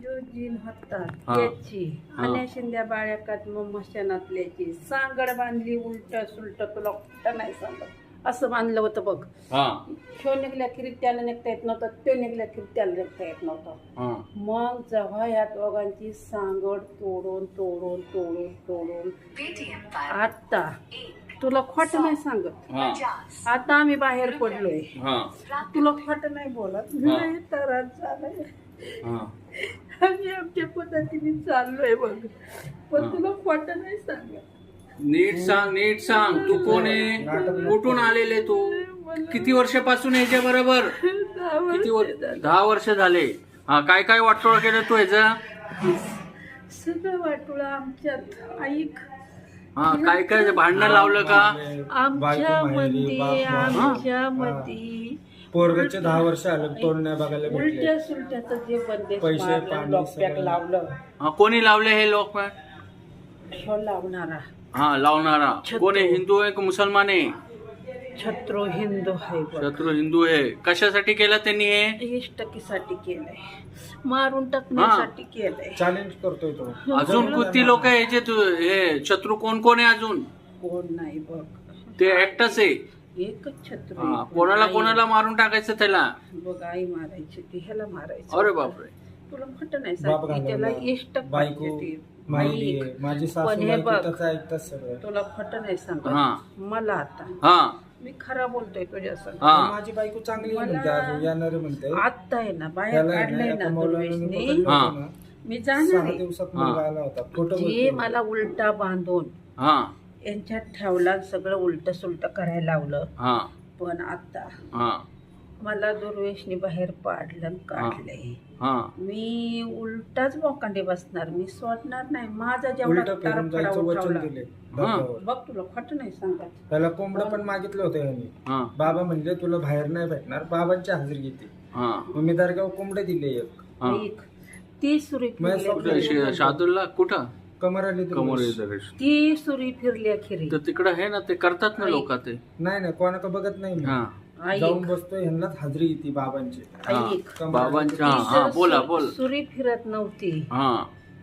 जो जीन हत्तात हा. त्याची हा. आणि शिंद्या बाळ्याकात मग मशानातल्याची सांगड बांधली उलट सुलट तुला कुठं नाही सांगत असं बांधलं होतं बघ. हा ह्यो निघल्या खिरीत त्याला निघता येत नव्हतं, ते निघल्या खिरीत त्याला निघता येत नव्हतं. हा मग जेव्हा या दोघांची सांगड तोडून तोडून तोडून तोडून आता तुला खोट नाही सांगत. हा आता आम्ही बाहेर पडलोय, हा तुला खोट नाही बोलत. नाही तरात झालंय, हा आम्ही आमच्या पद्धतीने चाललोय बघ, पण तुला खोट नाही सांगत. नीट सांग तू कोण आहे, कुठून आलेले तू, किती वर्षापासून याच्या बरोबर, किती 10 वर्ष झाले. हा काय काय वाटोळं केलं तू ह्याचा, सगळं वाटोळं आमच्यात ऐक. हा काय काय भांडणं लावलं का, आमच्या मध्ये पोरगाचे 10 वर्ष आलं तोंड नाही बघायला भेटले. उलट्या सुलट्याचं जे बंदेश पैसे, मारलं, पाणी डॉक्टरला सगळं. लावलं. हा, कोणी लावले हे लोक, ह्यो लावणारा हा लावणारा कोण आहे, हिंदू आहे का मुसलमान आहे, छत्रो हिंदू आहे बघ. शत्रू हिंदू आहे. कशासाठी केलं त्यांनी हे, इष्टकीसाठी केलंय, मारून टाकण्यासाठी केलंय. चॅलेंज करतोय तो. अजून किती लोक आहे याचे हे शत्रू, कोण कोण आहे अजून, कोण नाही बघ, ते एकटाच आहे. एकच छत्र हा, कोणाला मारून टाकायचं त्याला, बघ. आई मारायची ती, ह्याला मारायचं. अरे बापरे. तुला खोट नाही बाप सांगते, त्याला घालवला. इष्ट बायको माहिती आहे. माझी सासू पण हे बायको बघ, त्याचं ऐकतात सगळं. तुला खोट नाही हा. सांगत. मला आता हा मी खरा बोलतोय तुझ्यासंग. हा माझी बायको चांगली आहे मला- म्हणते, अजून येणारे म्हणते. आत्ता आहे ना, बाहेर त्याला आहे काढलंय ना, ना एका मौलवीने दुर्वेशने, पकडलं हा. होतं ना, मी जाणार 6 आहे. दिवसात मुलगा आला होता. खोटं जे बोलतोय. मला उलटा बांधून हा यांच्यात ठेवला, सगळं उलट सुलट करायला लावलं. हा पण आता हा मला दुर्वेशने बाहेर पाडलं आणि काढलंय. हा मी उलटाच बोकांडे बसणार, मी सोडणार नाही. माझा जेवढा उलट फिरून तारफडा जायचं वचन उठवला दिले दर्ग्यावर. बघ, तुला खोट नाही सांगत. त्याला कोंबडं पण मागितलं होतं यांनी. हा बाबा म्हणले तुला बाहेर नाही भेटणार, बाबांची हजेरी घेते. हा मग मी दर्ग्यावर कोंबडे दिले एक. हा. एक ती सुरी माझ्या फिरल्या स्वप्नात- शादुल्ला कुठं, कमर आली कमोर ती सुरी फिरल्या खिरी. तर तिकडं आहे ना, ते करतात ना लोक ते. नाही कोणाकडे बघत नाही मी. हा जाऊन बसतोय, ह्यांनाच हजेरी येते बाबांची. हा ऐक, बाबांच्या, ती हा जर बोला बोल. सुरी फिरत नव्हती हा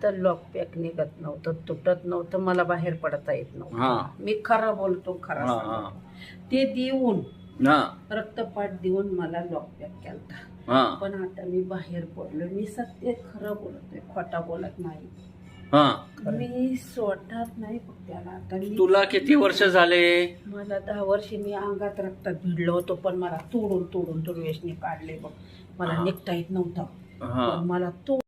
तर लॉकपॅक निघत नव्हतं, तुटत नव्हतं, मला बाहेर पडता येत हा. नव्हतं. मी खरा बोलतो, खरा हा, सांगतो. ते देऊन हा रक्तपात देऊन मला लॉकपॅक केलता. हा पण आता मी बाहेर पडलो, मी सत्य खरं बोलतोय, खोटा बोलत नाही. हा. मी सोडणार नाही बघ त्याला. आता मी, तुला किती वर्ष झाले, मला 10 वर्षी मी अंगात रक्तात भिडलो होतो, पण मला तोडून तोडून दुर्वेशने काढले बघ. मला हा. निघता येत नव्हतं, हा पण मला तो